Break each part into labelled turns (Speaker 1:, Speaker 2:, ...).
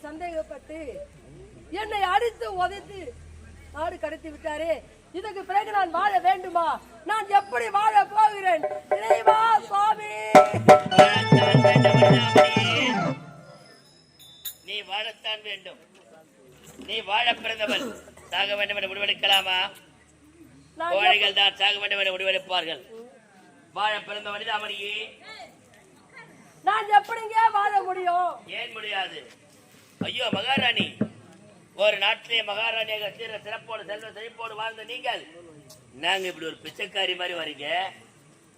Speaker 1: சந்தேகப்பட்டு என்னை அடித்து உதைத்து நாடு கடத்தி விட்டாரே. இதுக்கு பிறகு நான் வாழ வேண்டுமா? நான் எப்படி வாழ போகிறேன்? இறைவா சுவாமி,
Speaker 2: நீ வாழத்தான் வேண்டும். நீ வாழ பிறந்தவன் சாக வேண்டும் என முடிவெடுக்கலாமா? கோழைகள் தான் சாக வேண்டும் என முடிவெடுப்பார்கள். வாழ பிறந்த மனிதாமணியே,
Speaker 1: நான் எப்படிங்க வாழ முடியும்?
Speaker 2: ஏன் முடியாது? ஐயோ மகாராணி, ஒரு நாட்டிலே மகாராணியாக சிறப்போடு செல்வ செழிப்போடு வாழ்ந்த நீங்கள் நாங்க இப்படி ஒரு பிச்சைக்காரி மாதிரி வரீங்க.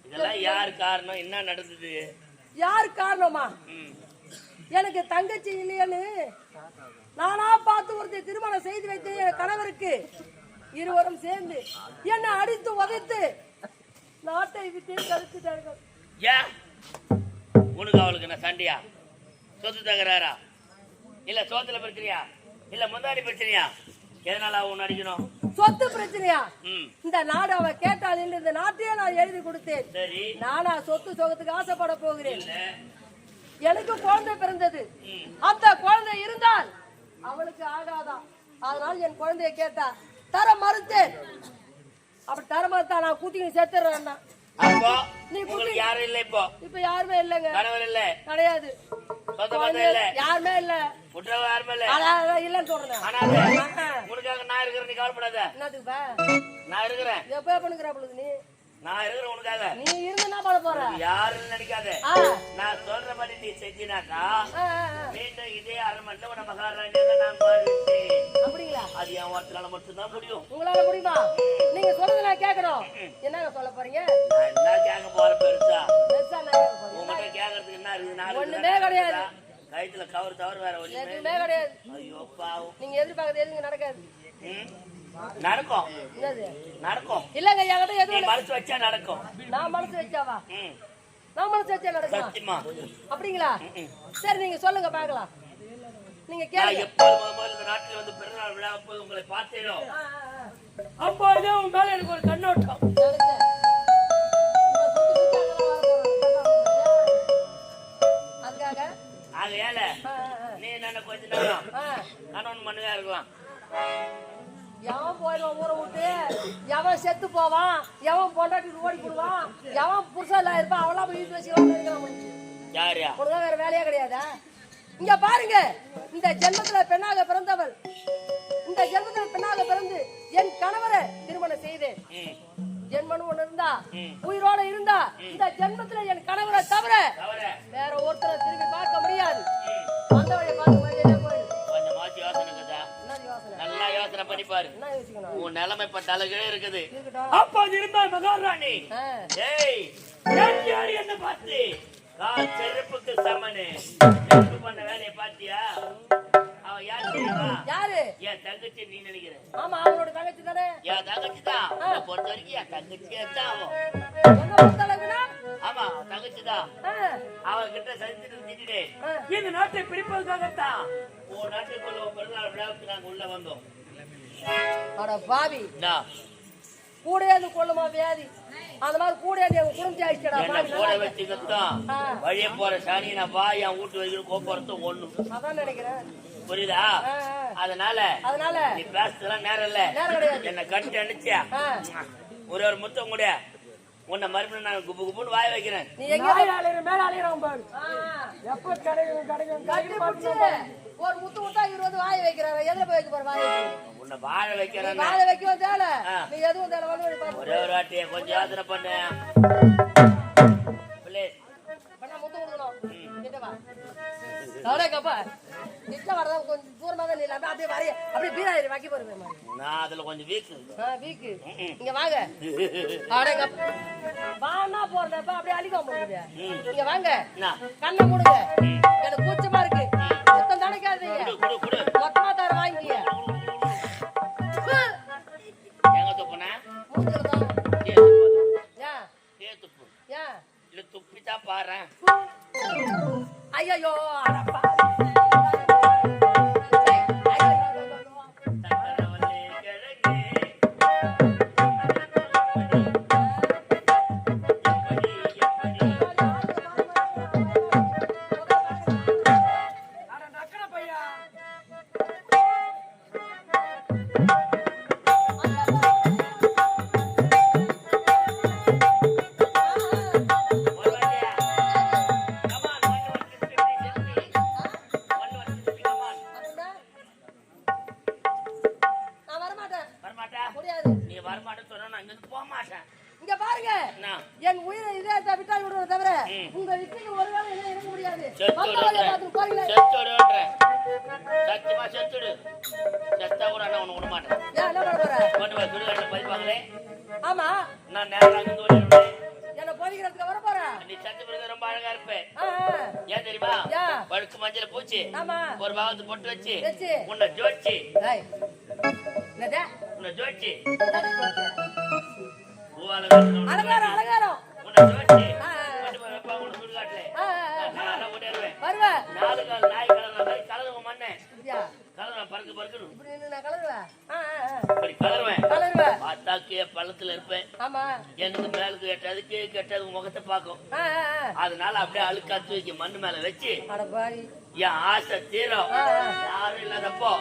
Speaker 2: இதெல்லாம் யார் காரணம்? என்ன நடந்தது?
Speaker 1: யார் காரணமா? எனக்கு தங்கச்சி இல்லையன்னு நானா பார்த்து ஒருத்தர் திருமணம் செய்து வைத்து என் கணவருக்கு இருவரும் சேர்ந்து என்னை அடித்து உதைத்து நாட்டை விட்டு கழித்துட்டார்கள்.
Speaker 2: ஏன் உனக்கு அவளுக்கு என்ன சண்டையா? சொத்து தகராறா? இல்ல சோத்துல பிரச்சனையா? இல்ல முந்தாடி பிரச்சனையா? எதனால அவன் அடிக்கணும்?
Speaker 1: சொத்து பிரச்சனையா? இந்த நாடு அவ கேட்டாள் என்று இந்த நாட்டையே நான் எழுதி கொடுத்தேன்.
Speaker 2: சரி,
Speaker 1: நானா சொத்து சோகத்துக்கு ஆசைப்பட போகிறேன்? எனக்கு குழந்தை பிறந்தது. அந்த குழந்தை இருந்தால் அவளுக்கு ஆகாதான். அதனால் என் குழந்தைய கேட்டா தர மறுத்தேன். அப்படி தர மறுத்தா நான் கூட்டிங்க சேர்த்துறேன்.
Speaker 2: யாரும் இல்ல,
Speaker 1: இப்ப யாருமே இல்லங்க.
Speaker 2: கணவர் இல்ல,
Speaker 1: கிடையாது, யாருமே இல்ல, இல்லன்னு சொல்றேன்.
Speaker 2: உனக்காக நான் இருக்கிறேன், நீ கவலைப்படாத.
Speaker 1: என்னதுப்பா
Speaker 2: நான் இருக்கிறேன்.
Speaker 1: எப்ப பண்ணுகிற பொழுது நீ?
Speaker 2: நான் இருக்கிறேன் உனக்காக.
Speaker 1: நீ இருந்து என்ன பண்ண போற?
Speaker 2: யாருன்னு நினைக்காத. நான் சொல்ற மாதிரி நீ செஞ்சினாக்கா மீண்டும் இதே அரண்மனையில உன மகாராணியாக நான் மாறிட்டேன்.
Speaker 1: அப்படிங்களா?
Speaker 2: அது என் வார்த்தையால மட்டும்தான் முடியும்.
Speaker 1: உங்களால முடியுமா? நீங்க சொல்றது நான் கேட்கணும். என்னங்க சொல்ல போறீங்க?
Speaker 2: என்ன கேட்க போற? பெருசா
Speaker 1: பெருசா என்ன கேட்க போறீங்க?
Speaker 2: உங்ககிட்ட கேட்கறதுக்கு என்ன இருக்குது?
Speaker 1: ஒண்ணுமே கிடையாது.
Speaker 2: கைத்துல கவர் தவறு வேற
Speaker 1: ஒண்ணுமே கிடையாது.
Speaker 2: ஐயோ பாவம்,
Speaker 1: நீங்க எதிர்பார்க்கறது எதுவும் நடக்காது.
Speaker 2: நடக்கும்.
Speaker 1: என்னது
Speaker 2: நடக்கும்?
Speaker 1: இல்லங்க, என்கிட்ட எதுவும்
Speaker 2: மனசு வச்சா நடக்கும்.
Speaker 1: நான் மனசு வச்சாவா? நான் மனசு வச்சா நடக்கும்.
Speaker 2: சத்தியமா?
Speaker 1: அப்படிங்களா? சரி, நீங்க சொல்லுங்க பாக்கலாம். நீங்க கேளுங்க.
Speaker 2: எப்போது இந்த நாட்டில் வந்து பிறநாள் விழா போது உங்களை பார்த்தேனோ அப்போதே உங்க மேல எனக்கு ஒரு கண்ணோட்டம்.
Speaker 1: அதுக்காக
Speaker 2: ஆகையால நீ என்ன கொஞ்ச நேரம் கணவன் மண்ணுதான் இருக்கலாம்.
Speaker 1: எவன் போயிடுவான் ஊரை விட்டு, எவன் செத்து போவான், எவன் பொண்டாட்டி ஓடி போடுவான், எவன் புருஷன் இருப்பான், அவெல்லாம் போய் வச்சுக்கலாம்.
Speaker 2: யாரியா
Speaker 1: உனதான் வேற வேலையே கிடையாதா? இங்க பாருங்க, இந்த ஜென்மத்துல பெண்ணாக பிறந்தவள், இந்த ஜென்மத்துல பெண்ணாக பிறந்து என் கணவரை திருமணம் செய்தேன். ஜென்மன் ஒண்ணு இருந்தா, உயிரோட இருந்தா, இந்த ஜென்மத்துல என் கணவரை தவிர வேற ஒருத்தரை திரும்பி பார்க்க முடியாது. அந்த வழியை பார்க்க முடியாது.
Speaker 2: நல்லா யோசனை பண்ணி பாரு. உன் நிலைமை பட்ட அழகே இருக்குது. அப்ப இருந்தா மகாராணி என்ன பார்த்து கால் செருப்புக்கு சமனு பண்ண வேலையை பாத்தியா? அவன் யாரு தெரியுமா?
Speaker 1: யாரு?
Speaker 2: என் தங்கச்சி. நீ நினைக்கிற?
Speaker 1: ஆமா, அவனோட தங்கச்சி தானே.
Speaker 2: என் தங்கச்சி தான். பொறுத்த வரைக்கும் என் தங்கச்சியே தான் அவன். ஆமா, தங்கச்சி தான். அவன் கிட்ட சந்திட்டு திட்டிட்டு இந்த நாட்டை பிடிப்பதற்காகத்தான் உன் நாட்டுக்குள்ள பிறநாள் விழாவுக்கு நாங்க உள்ள வந்தோம்.
Speaker 1: பாவி, கூடையாது கொள்ளுமா வியாதி? அந்த மாதிரி கூடையாது எங்க குடும்பத்தை
Speaker 2: கூட வச்சுக்கத்தான் வழிய போற சாணி நான் வா என் வீட்டு வைக்கிற கோப்பரத்தும் ஒண்ணு.
Speaker 1: அதான் நினைக்கிறேன்.
Speaker 2: புரியுதா? அதனால நீ பேசுறதுலாம் நேரம் இல்ல. என்ன கட்டி அனுச்சியா ஒரு ஒரு முத்தம் கூட உன்னை மறுபடியும் நான் குப்பு குப்புன்னு வாய வைக்கிறேன்.
Speaker 1: நீ எங்க மேல அலையறான் பாரு. எப்ப கிடைக்கும் புடிச்சு ஒரு முத்து முத்தா இவர் வந்து வாய வைக்கிறாரு. எதுல போய் வைக்க போற வாய?
Speaker 2: உன்னை வாழ வைக்கிறேன்.
Speaker 1: வாழ வைக்கவும் தேல. நீ எதுவும் தேல வந்து பாரு.
Speaker 2: ஒரே ஒரு வாட்டி கொஞ்சம் யோசனை பண்ணு. ப்ளீஸ்.
Speaker 1: பண்ணா முத்து கொடுக்கணும். கிட்ட வா. அடேங்கப்பா. கிட்ட வரதா கொஞ்சம் தூரமா தான் நீ அப்படியே வரைய. அப்படியே பீராயிரு வாக்கி போறவே மாதிரி.
Speaker 2: நான் அதுல கொஞ்சம் வீக்.
Speaker 1: வீக். இங்க வாங்க. அடேங்கப்பா. வானா போறதப்ப அப்படியே அழிக்க முடியுது. இங்க வாங்க. கண்ணை மூடுங்க. எனக்கு கூச்சமா இருக்கு. மொத்தம் தடக்காதீங்க.
Speaker 2: குடு.
Speaker 1: மொத்தமா தர வாங்கிங்க.
Speaker 2: எங்க துப்புனா?
Speaker 1: மூஞ்சில தான்.
Speaker 2: ஏன் துப்பு?
Speaker 1: ஏன்?
Speaker 2: இல்ல துப்பிட்டா பாறேன்.
Speaker 1: ஐயோ அடப்பா. என் உயிரை இதயத்தை விட்டா விடுறத தவிர உங்க விட்டுக்கு ஒரு வேளை என்ன இருக்க முடியாது.
Speaker 2: சத்தியமா செத்துடு. செத்தா கூட நான் உன்னை விட மாட்டேன்.
Speaker 1: என்ன பண்ண போற?
Speaker 2: கொண்டு போய் சுடுகாட்டுல பதிப்பாங்களே.
Speaker 1: ஆமா.
Speaker 2: நான் நேரம் அங்கிருந்து ஓடிடுவேன்.
Speaker 1: என்ன போதிக்கிறதுக்கு வர போற?
Speaker 2: நீ சத்து பிறகு ரொம்ப அழகா இருப்ப. ஏன் தெரியுமா? பழுக்கு மஞ்சள் பூச்சி ஒரு பாகத்து பொட்டு வச்சு உன்னை ஜோடிச்சு உன்னை ஜோடிச்சு
Speaker 1: அலங்காரம்
Speaker 2: உன்னை ஜோடிச்சு கொண்டு போய் வைப்பாங்க உன்னை சுடுகாட்டுல. நான் ஓடிடுவேன்.
Speaker 1: வருவேன்.
Speaker 2: 4 கால் நாய் கலர்ற மாதிரி கலருவ மண்ணே. கலருவேன் பறக்கணும். கலருவேன். பார்த்தாக்கே பள்ளத்துல இருப்பேன். எனக்கு மேலுக்கு எட்டாது கீழே எட்டாது முகத்தை பார்க்கும். அதனால அப்படியே அழுக்கா தூக்கி மண்ணு மேல வச்சு என் ஆசை தீரும். யாரும் இல்லாதப்போ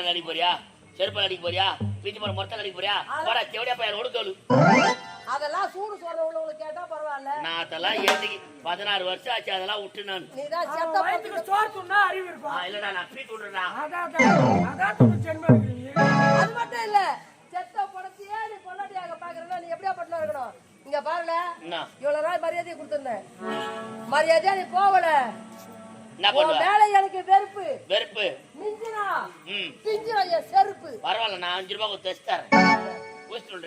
Speaker 2: அடிக்க போறியா? செருப்பால் அடிக்க போறியா? பீச்சு போற மொத்தம் அடிக்க போறியா? செவடியா பையன் ஒடுக்கலு.
Speaker 1: அதெல்லாம் சூடு சொல்ற உள்ளவங்களுக்கு கேட்டா பரவாயில்ல.
Speaker 2: நான் அதெல்லாம் ஏத்திக்கு 16 வருஷம் ஆச்சு. அதெல்லாம் விட்டு நான்
Speaker 1: நீதான் செத்த பத்துக்கு சோறு துண்ணா அறிவு இருக்கும்.
Speaker 2: இல்லடா நான் பீட் விடுறேன்.
Speaker 1: அது மட்டும் இல்ல, செத்த படத்தையே நீ பொண்டாட்டியாக பாக்குறேன்னா நீ எப்படியா பட்டனா இருக்கணும்? இங்க பாருல, இவ்வளவு நாள் மரியாதையை கொடுத்திருந்தேன். மரியாதையா நீ போகல. மேல எனக்கு வெறுப்பு மிஞ்சினா என் செருப்பு.
Speaker 2: பரவாயில்ல, நான் 5 ரூபாய் தைச்சு தரேன்.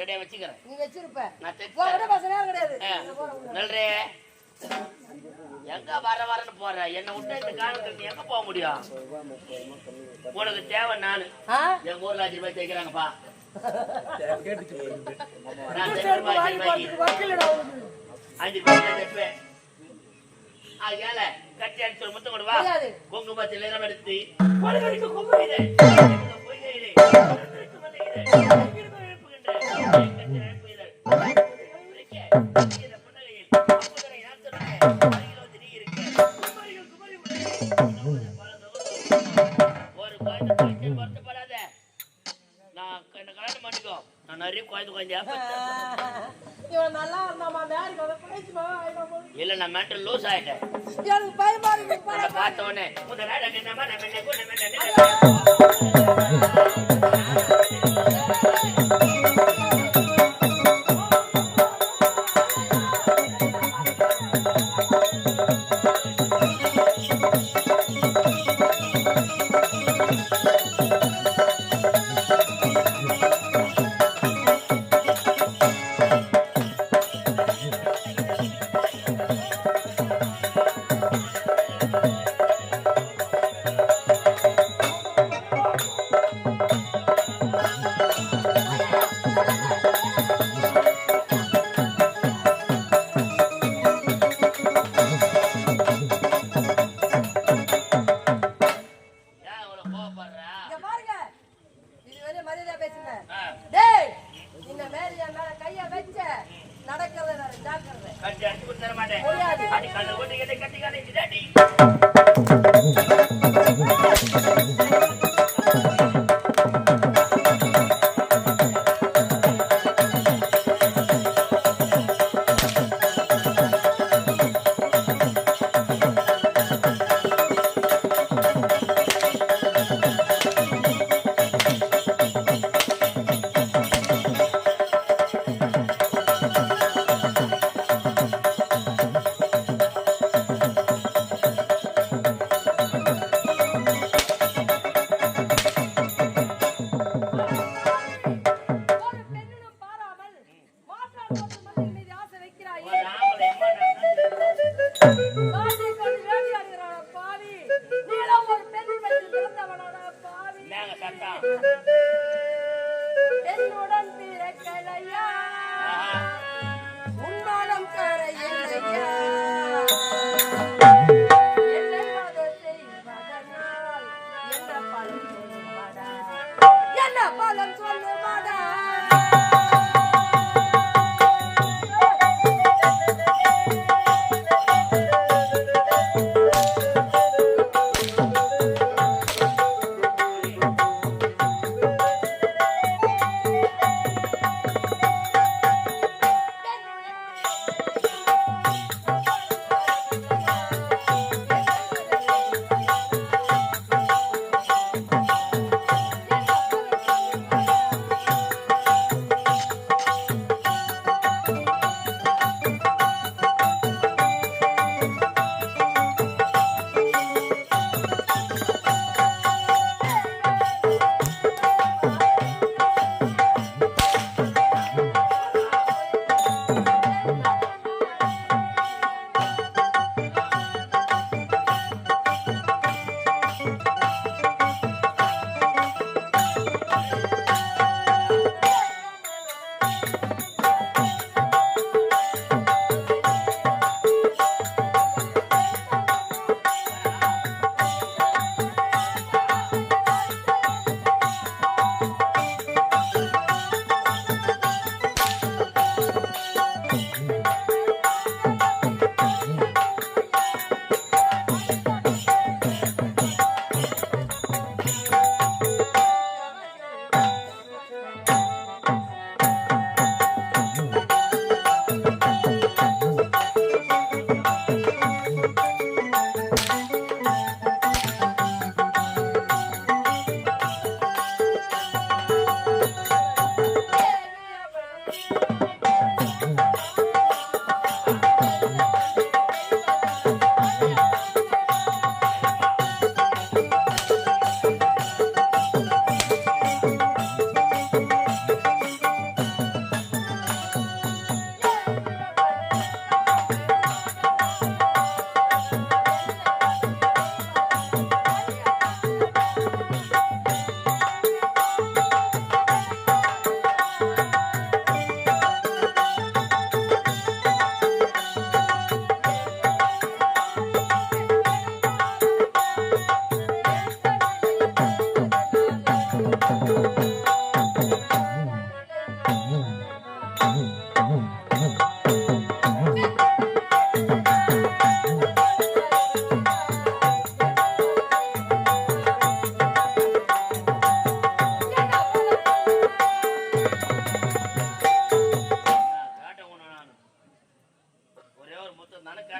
Speaker 2: ரெடியா வச்சுக்கிறேன்.
Speaker 1: நீ வச்சிருப்ப கிடையாது.
Speaker 2: நல்லே எங்க வரன்னு போற? என்ன விட்டு இந்த காலத்துல எங்க போக முடியும்? உனக்கு தேவை நானு. எங்க ஊர்ல 5 ரூபாய் தைக்கிறாங்கப்பா. நான் 5 ரூபாய் தைப்பேன். ஆகையால கட்டி அடிச்சு முத்தம் கொடுவா. குங்குமத்தில் நிறம் எடுத்து வருத்தப்படாத. நான் என்ன கல்யாணம் பண்ணிக்கோ. நான் நிறைய குழந்தை இல்ல, நான் மென்டல் லூஸ் ஆயிட்டேன். பார்த்த உடனே அடிச்சு அடிச்சு கொடுத்து தர மாட்டேன்.
Speaker 1: முடியாது.
Speaker 2: அடி கண்ணு கொண்டு கேட்டை கட்டி காலை இதாடி.
Speaker 1: ஒரு பெண்ணிடம் பாராமல் மாற்றான் தோற்றம் மனிதன் மீது ஆசை வைக்கிறாயே.
Speaker 2: ஒரு ஆம்பளை அம்மா
Speaker 1: காட்டிக் கொண்டு வேட்டையாடுகிறானா பாவி. நீலாம் ஒரு பெண் வயிற்றில் பிறந்தவனாடா பாவி.
Speaker 2: நாங்க சட்டம்.
Speaker 1: என்னுடன் பிறக்கலையா உன்னாலும் கரையில்லையா என்னை மத செய்வதனால் என்ன பலன் சொல்லுமாடா என்ன பலன் சொல்லுமாடா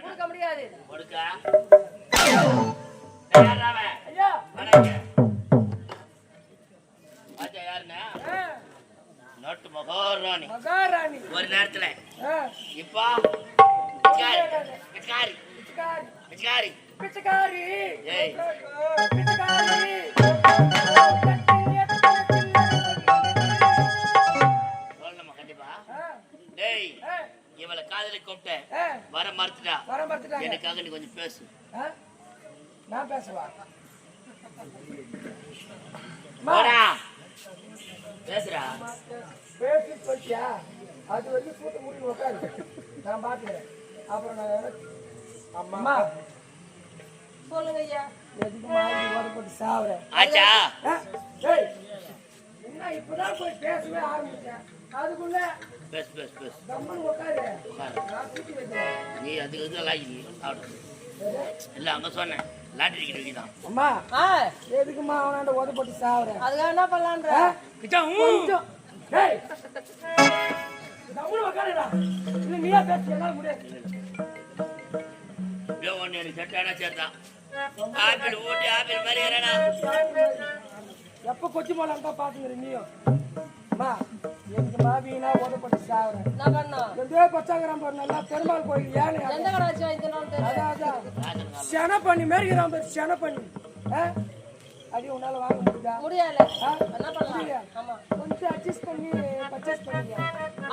Speaker 1: கொடுக்க முடியாது.
Speaker 2: கொடுக்கா. யார் அவன்?
Speaker 1: ஐயா
Speaker 2: வணங்க. பாத்தா யாருன்னா? நாட்டு மகாராணி.
Speaker 1: மகாராணி.
Speaker 2: ஒரு நேரத்துல
Speaker 1: ஆ.
Speaker 2: இப்போ பிச்சைக்காரி. பிச்சைக்காரி.
Speaker 1: பிச்சைக்காரி.
Speaker 2: பிச்சைக்காரி.
Speaker 1: பிச்சைக்காரி.
Speaker 2: ஏய்.
Speaker 1: பிச்சைக்காரி.
Speaker 2: சொல்லணுமா கண்டிப்பா?
Speaker 1: ஆ.
Speaker 2: டேய்
Speaker 1: ஆ.
Speaker 2: இவளை காதலி கூப்பிட்டேன்
Speaker 1: ஆ.
Speaker 2: வர மறுத்துட்டா.
Speaker 1: வர மறுத்துட்டாங்க.
Speaker 2: எனக்காக நீ கொஞ்சம் பேசு.
Speaker 1: ஆ? நான் பேசவா?
Speaker 2: போடா பேசுறா.
Speaker 1: பேசி சொல்லியா? அது வந்து கூட்ட முடிவு உட்காரு. நான் பாத்துக்கிறேன். அப்புறம் நான் அம்மா சொல்லுங்க ஐயா. எதுக்கு மாதிரி வரப்பட்டு சாவுறேன்.
Speaker 2: ஆச்சா
Speaker 1: ஆ? டேய், என்ன இப்பதான் போய் பேசவே ஆரம்பிச்சேன். அதுக்குள்ள
Speaker 2: பேசு பேசு பேசு.
Speaker 1: கம்முனு உட்காரு.
Speaker 2: உட்காரு.
Speaker 1: நான் தூக்கி வைக்கிறேன்.
Speaker 2: நீ அதுக்கு இதெல்லாம் சாப்பிடு. இல்லை அங்கே சொன்னேன் லாட்டரி டிக்கெட் வைக்கிதான்.
Speaker 1: அம்மா எதுக்குமா அவனாண்ட உத போட்டு சாவுற?
Speaker 3: அதுக்காக என்ன பண்ணலான்ற?
Speaker 1: கொஞ்சம் டேய் கம்முனு உட்காருடா. இல்ல நீயா பேசு, என்னால முடியாது.
Speaker 2: இதோ ஒன்று எனக்கு செட்டானா சேர்த்தான். ஆப்பிள் ஊட்டி ஆப்பிள் மாதிரி ஏறனா.
Speaker 1: எப்ப கொச்சி போலாம் தான் பாத்துக்கிற நீயும். அம்மா எனக்கு மாவீனா உத போட்டு சாவுற.
Speaker 3: என்ன பண்ணோம்?
Speaker 1: எந்தோ பச்சாங்கறான் பாரு, நல்லா பெருமாள் கோயில் யானை.
Speaker 3: எந்த கடை வச்சு வாங்கினாலும் தெரியல.
Speaker 1: அதான் சென பண்ணி மேரிக்கிறான் பாரு, சென பண்ணி. அடி உன்னால வாங்க முடியுதா?
Speaker 3: முடியல. என்ன பண்ணலாம்? ஆமா.
Speaker 1: கொஞ்சம் அட்ஜஸ்ட் பண்ணி பர்ச்சேஸ் பண்ணிக்க.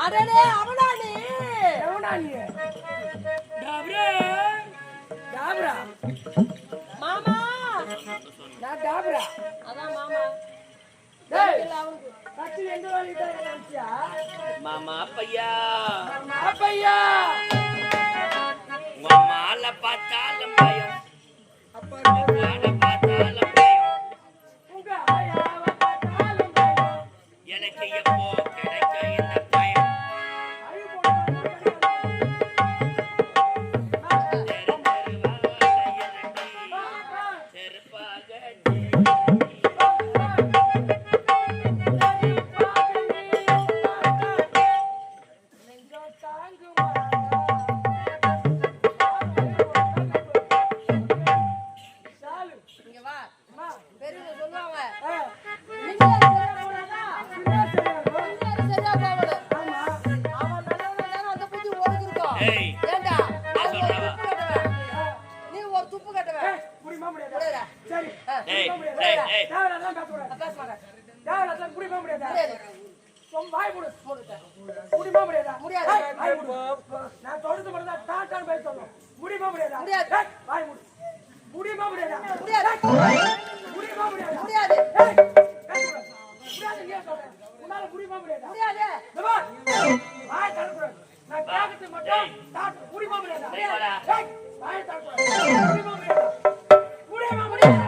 Speaker 3: அடடே அவனா நீ?
Speaker 1: எவனா நீ? டாப்ரா டாப்ரா
Speaker 3: மாமா.
Speaker 1: நான் டாப்ரா.
Speaker 3: அதான் மாமா.
Speaker 1: டேய்
Speaker 3: இல்ல அவனுக்கு.
Speaker 1: கட்டி எங்க வாங்கிட்டா நினைச்சியா?
Speaker 2: மாமா பையா
Speaker 1: அப்பையா
Speaker 2: உங்க மாலை பார்த்தாலும் பயம்.
Speaker 1: அப்பா
Speaker 2: மாலை பார்த்தாலும் பயம்.
Speaker 1: உங்க ஆயாவ பார்த்தாலும் பயம்.
Speaker 2: எனக்கு எப்போ கிடைக்கும் இந்த பயம்.
Speaker 1: அழு போடுறான்
Speaker 2: தெரு தெருவாக இரண்டி, செருப்பாக
Speaker 3: இங்க வா. பெரியவங்க சொல்லுவாங்க.
Speaker 1: ஆ
Speaker 3: நிம்மதியா சரியா போனாதா? சரியா போகணும். அவன் நல்லவனா தானே அந்த புத்தி உனக்கு இருக்கும்.
Speaker 2: ஏய்,
Speaker 3: ஏண்டா?
Speaker 2: நான்
Speaker 3: அவன் ஒரு
Speaker 2: சொல்றவா?
Speaker 3: துப்பு கட்டுவன். நீ ஒரு துப்பு கட்டுவன்.
Speaker 1: புரியுமா முடியாது?
Speaker 3: புரியுதா?
Speaker 1: சரி
Speaker 2: ஏய் ஏய் ஏய்
Speaker 1: தேவையில்லாம் பேசக்கூடாது.
Speaker 3: பேச மாட்டேன்.
Speaker 1: தேவையில்லாம் புரியுமா முடியாது?
Speaker 3: முடியாது.
Speaker 1: சொம் வாய் மூடு.
Speaker 3: முடிட்டேன்.
Speaker 1: முடியுமா முடியாதா?
Speaker 3: முடியாது.
Speaker 1: ஏய், வாய் மூடு. நான் தொடர்ந்து மட்டும் தான் டாட்டான்னு பேச சொல்லணும். முடியுமா முடியாதா?
Speaker 3: முடியாது.
Speaker 1: ஏய், வாய் மூடு. முடியுமா முடியாதா?
Speaker 3: முடியாது.
Speaker 1: முடியுமா முடியாதா?
Speaker 3: முடியாது.
Speaker 1: ஏய், பேசக்கூடாது. முடியாது நீயே சொல்ற. உன்னால முடியுமா முடியாதா?
Speaker 3: முடியாது.
Speaker 1: இந்த பார். வாய் தரக்கூடாது. நான் கேட்கறது மட்டும் டாட் முடியுமா முடியாதா?
Speaker 2: டேய், வாடா.
Speaker 1: ஏய், வாய் தரக்கூடாது. முடியுமா முடியாதா? முடியுமா முடியாதா?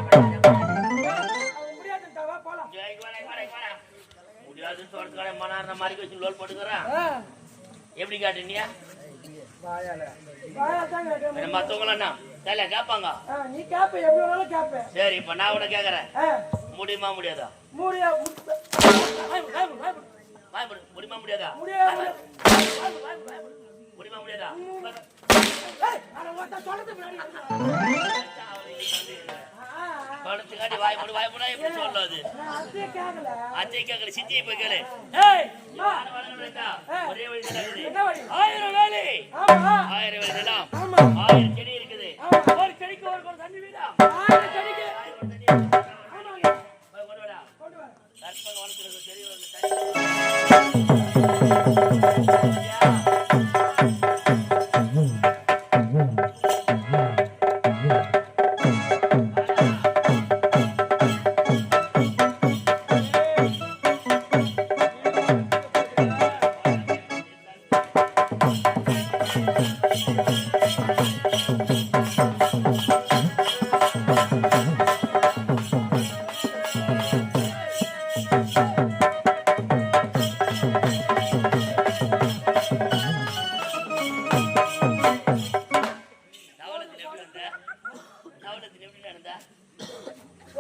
Speaker 1: அவன் முடியாதுன்ட்டாவா? போலாம்.
Speaker 2: ஜெய் வாடா வாடா வாடா. முடியாதுன்னு சொல்றதுக்கான மனார்ன மாதிரி வச்சு லோல் போட்டுக்கறான். எப்படி காட்டுனியா?
Speaker 1: வாயால தான் கேட்கணும்.
Speaker 2: மத்தவங்க என்ன தல கேட்பாங்க.
Speaker 1: நீ கேப்ப எப்படி வேணாலும் கேப்ப.
Speaker 2: சரி இப்ப நான் உன கேக்குறேன். முடியுமா முடியாதா?
Speaker 1: முடியா
Speaker 2: முடியுமா முடியாதா?
Speaker 1: முடியாது.
Speaker 2: முடியுமா முடியாதா? பணத்துக்காண்டி வாய் போடு வாய் போடா எப்படி சொல்லாது? அத்தை கேட்கல சித்தியை போய் கேளு. ஒரே வழி தான். 1000 வேலை 1000 வேலை நிலம் 1000 செடி இருக்குது. ஒரு செடிக்கு ஒரு குடம் தண்ணி வீடா? 1000 செடிக்கு 1000 குடம் தண்ணி. ஆமாங்க. போய் கொண்டு வாடா. கற்பக வனத்துல செடி வந்து தண்ணி.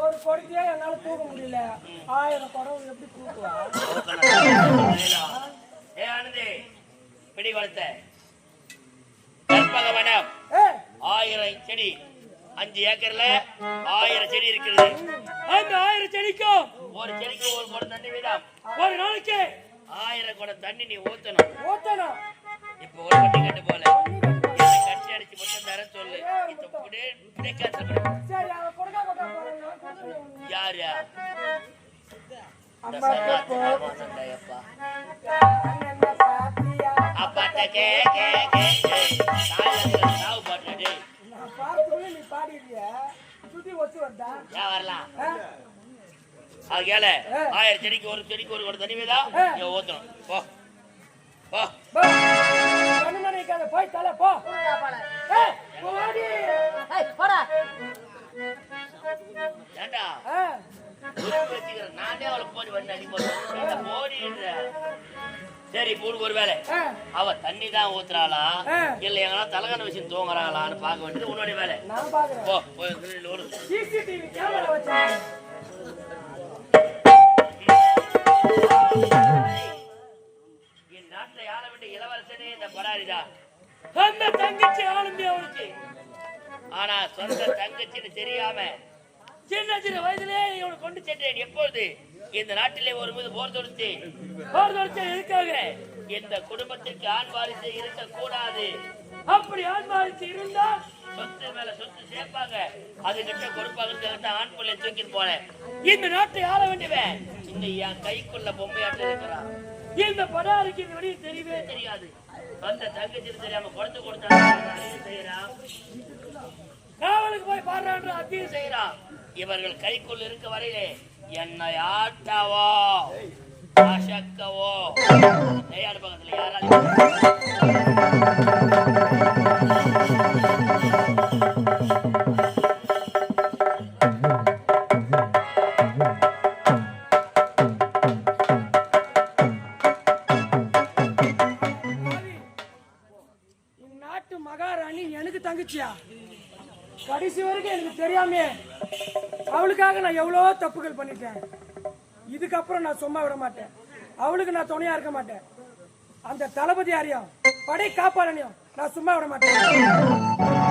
Speaker 1: ஒரு கொடிக்கே என்னால தூக்க முடியல. 1000 குடம் எப்படி தூக்குவா?
Speaker 2: ஏ ஆனந்தி பிடி வளர்த்த கற்பக வனம் 1000 செடி 5 ஏக்கர்ல 1000 செடி இருக்கிறது. அந்த 1000 செடிக்கும் ஒரு செடிக்கு ஒரு குடம் தண்ணி வீதம். ஒரு நாளைக்கு 1000 குடம் தண்ணி நீ ஊத்தணும். இப்ப ஒரு கட்டி கட்டு போல கட்டி அடிச்சு மட்டும் தர சொல்லு. யாரு அப்பாட்ட கே கே கே சாவு பாட்டு வரலாம். கேள 1000 செடிக்கு ஒரு செடிக்கு ஒரு கூட தண்ணி வீதா ஊத்தணும். போ போ
Speaker 1: போய் தலை போ.
Speaker 2: ஏண்டா நானே அவளை போடி வந்து அடி போடுற சரி மூணு ஒரு வேலை
Speaker 3: ஆ,
Speaker 2: அவ தண்ணி தான் ஊத்துறாளா
Speaker 3: ஆ.
Speaker 2: இல்ல எங்கன்னா தலகான விஷயம் தூங்குறாளான்னு பார்க்க வேண்டியது உன்னுடைய வேலை.
Speaker 3: நான் பாக்குறேன்.
Speaker 2: போ போய் கிரில் ஓடு.
Speaker 3: சிசிடிவி கேமரா வச்சேன்.
Speaker 2: என் நாட்டுல யார வேண்டிய இளவரசனே இந்த படாரிதான். சொந்த தங்கச்சி ஆளுமே அவனுக்கு. ஆனா சொந்த தங்கச்சின்னு தெரியாம சின்ன சின்ன வயதிலே இவனை கொண்டு சென்றேன். எப்பொழுது இந்த நாட்டிலே ஒரு மீது போர் தொடுத்து எதுக்காக இந்த குடும்பத்திற்கு ஆண் வாரிசு இருக்கக்கூடாது. அப்படி ஆண் வாரிசு இருந்தால் சொத்து மேல சொத்து சேர்ப்பாங்க, அது கிட்ட கொடுப்பாங்க. ஆண் பிள்ளை தூக்கிட்டு போனேன். இந்த நாட்டை ஆள வேண்டியவன் இந்த என் கைக்குள்ள பொம்மையாட்டு இருக்கிறான். இந்த படாரிக்கு இந்த வழியை தெரியவே தெரியாது. சொந்த தங்கச்சி தெரியாம கொடுத்தா செய்யறான், காவலுக்கு போய் பாடுறான்ற அதையும் செய்யறான். இவர்கள் கைக்குள் இருக்க வரையிலே என்னை ஆட்டவோ அசக்கவோ நெய்யாடு பக்கத்துல யாராலும்
Speaker 3: இந்நாட்டு மகாராணி எனக்கு தங்கச்சியா? கடைசி வரைக்கும் எனக்கு தெரியாமே அவளுக்காக நான் எவ்வளோ தப்புகள் பண்ணிட்டேன். இதுக்கப்புறம் நான் சும்மா விட மாட்டேன். அவளுக்கு நான் துணையா இருக்க மாட்டேன். அந்த தளபதி யாரையும் படை காப்பாளனையும் நான் சும்மா விட மாட்டேன்.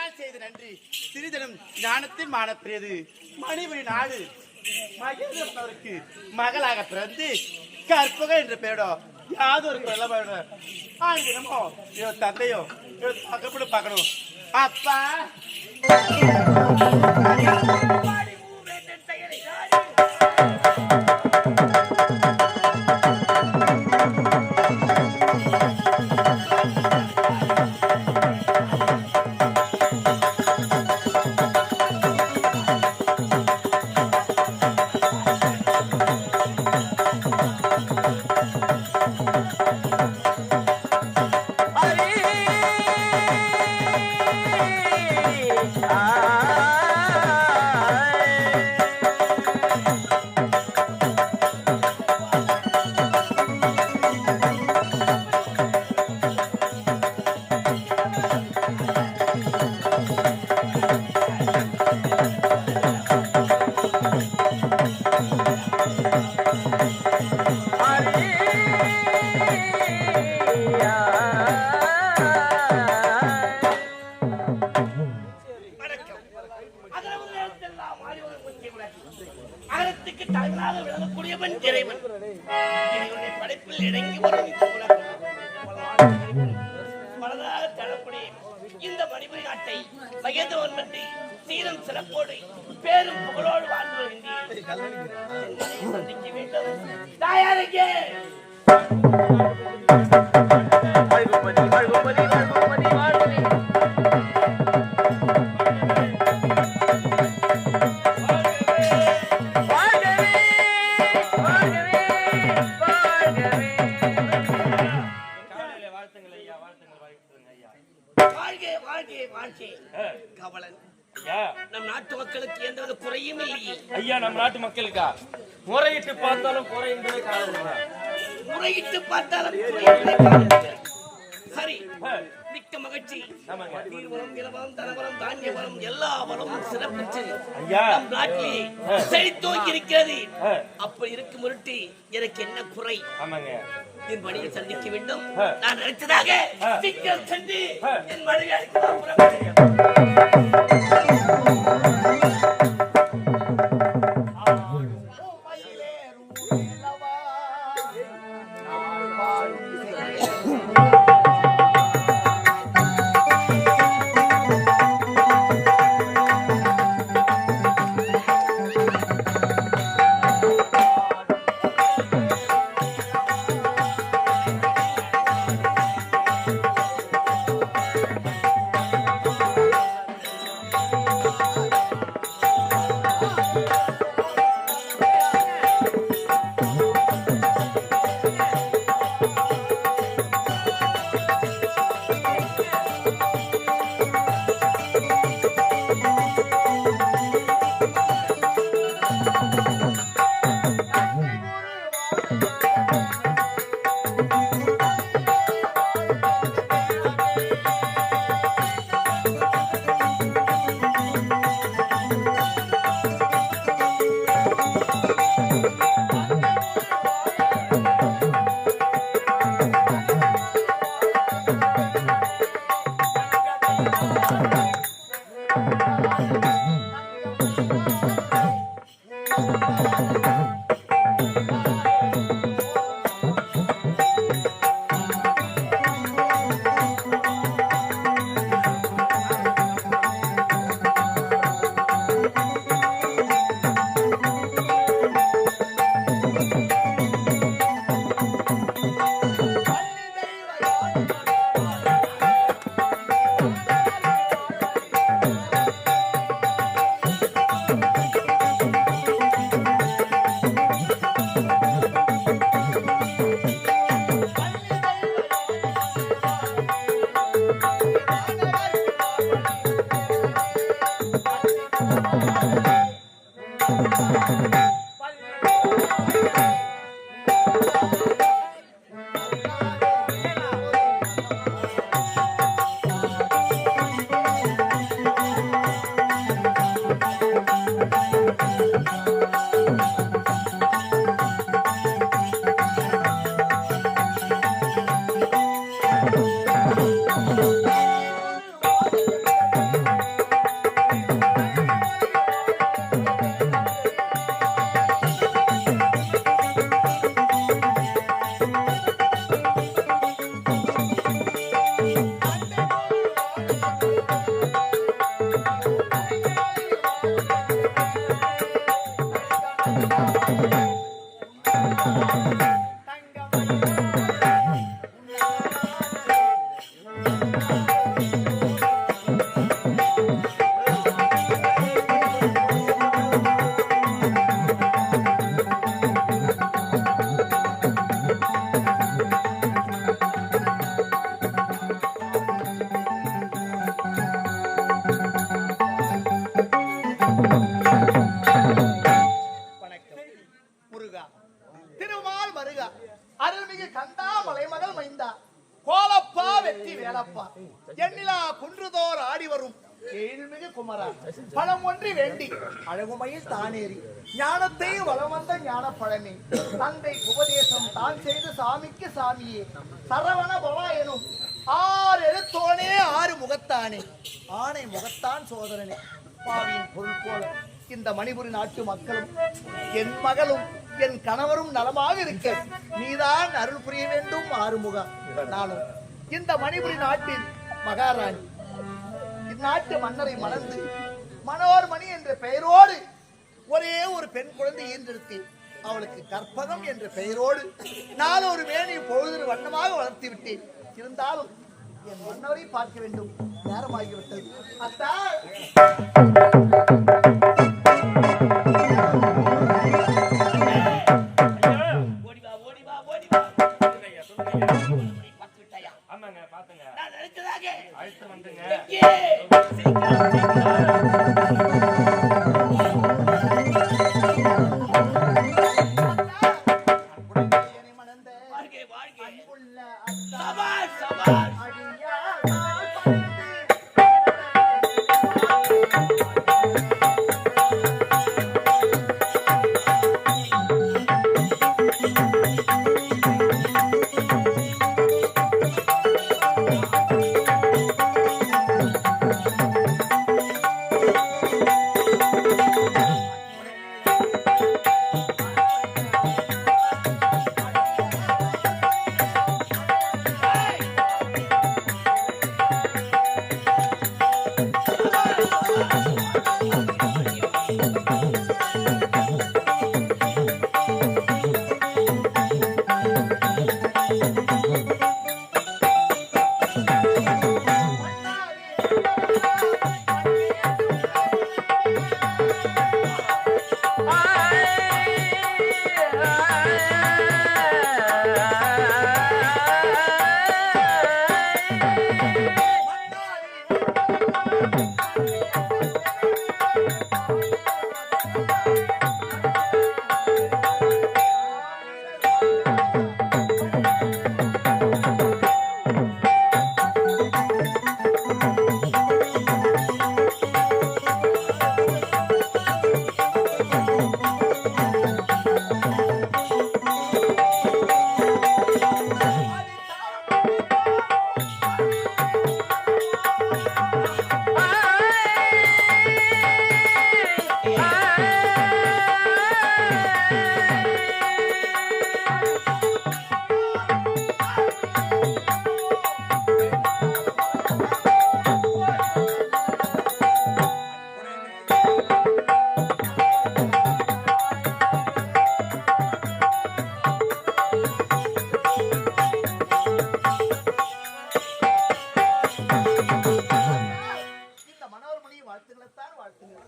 Speaker 4: பிறந்தால் செய்த நன்றி சிறிதனம் ஞானத்தின் மானப்பிரியது மணிபுரி நாடு மகேந்திரனுக்கு மகளாக பிறந்து கற்பக என்ற பெயரோ யாதொரு பிரலபனோ ஆண்டினமோ தந்தையோ தகப்படும் பார்க்கணும் அப்பா
Speaker 2: அகரத்துக்கு தகவலாக விளங்கக்கூடியவன் இறைவன். இறைவனுடைய படைப்பில் இறங்கி வரும் பலதாக தரக்கூடிய இந்த மணிபுரி நாட்டை மகேந்திரவர்மன் சீரம் சிறப்போடு பேரும் புகழோடு வாழ்ந்து வருகின்றேன். சந்திக்க வேண்டும் தாயாரங்கே. நம் நாட்டு மக்களுக்கு எந்த குறையும் இல்லையே
Speaker 5: ஐயா. நம் நாட்டு மக்களுக்கா முறையிட்டு பார்த்தாலும் குறை என்பதே காரணம்.
Speaker 2: முறையிட்டு பார்த்தாலும் சரி, மிக்க மகிழ்ச்சி. நீர்வளம், நிலவளம், தனவளம், தானிய வளம் எல்லா வளமும் சிறப்பிச்சு நம் நாட்டிலே செழித்தோங்கி இருக்கிறது. அப்ப இருக்கும் முருட்டி எனக்கு என்ன குறை? என் மனைவியை சந்திக்க வேண்டும். நான் நினைச்சதாக சீக்கிரம் சென்று என் மனைவி
Speaker 6: எழில்மிகு குமரா பணம் ஒன்றி வேண்டி அழகுமையில் தானேறி ஞானத்தை வளம் வந்த ஞான பழனி தந்தை உபதேசம் தான் செய்த சாமிக்கு சாமியே சரவண பவா எனும் 6 எழுத்தோனே 6 முகத்தானே ஆணை முகத்தான் சோதரனே பாவியின் பொருள் போல இந்த மணிபுரி நாட்டு மக்களும் என் மகளும் என் கணவரும் நலமாக இருக்க நீதான் அருள் புரிய வேண்டும் ஆறுமுக. நானும் இந்த மணிபுரி நாட்டின் மகாராணி இந்நாட்டு மன்னரை மணந்து மனோர்மணி என்ற பெயரோடு ஒரே ஒரு பெண் குழந்தை ஈன்றெடுத்தேன். அவளுக்கு கற்பகம் என்ற பெயரோடு நான் ஒரு மேனி பொழுது வண்ணமாக வளர்த்து விட்டேன். இருந்தாலும் என் மன்னரை பார்க்க வேண்டும், நேரமாகிவிட்டது. அத்தா
Speaker 5: ஆமாங்க பாத்துங்க
Speaker 2: நான் நினைச்சதாக
Speaker 5: அழுத்து வந்துங்க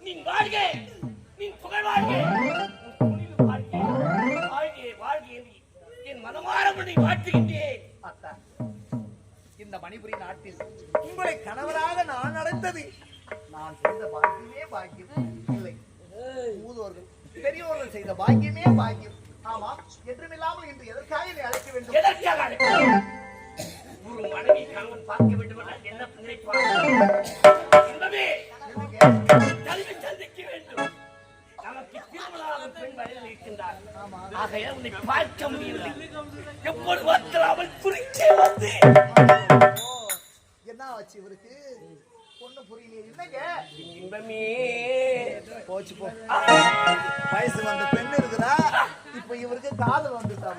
Speaker 2: நீ வாழ்க, நீ புகழ் வாழ்க, வாழ்க வாழ்க என்று என் மனமார உன்னை வாழ்த்துகின்றேன்.
Speaker 6: அத்தா, இந்த மணிபுரி நாட்டில் உங்களை கணவராக நான் அடைந்தது நான் செய்த பாக்கியமே பாக்கியம் இல்லை. மூதோர்கள் பெரியோர்கள் செய்த பாக்கியமே பாக்கியம். ஆமா, என்றுமில்லாமல் இன்று எதற்காக என்னை அழைக்க வேண்டும்?
Speaker 2: எதற்காக ஒரு மனைவி கணவன் பார்க்க வேண்டும் என்றால் என்ன நினைப்பார்? இன்பமே கல்வி சந்திக்க வேண்டும். நமக்கு திருமணம் பெண் வழியில் இருக்கின்றார். ஆகையால் உன்னை பார்க்க முடியவில்லை. எப்போது பார்த்தால் அவள் குறிச்சே வந்து
Speaker 6: என்ன ஆச்சு இவருக்கு? பொண்ணு புரியல. என்னங்க
Speaker 2: இன்பமே
Speaker 6: போச்சு போ. வயசு வந்த பெண் இருக்குதா, இப்ப இவருக்கு காதல் வந்துட்டா.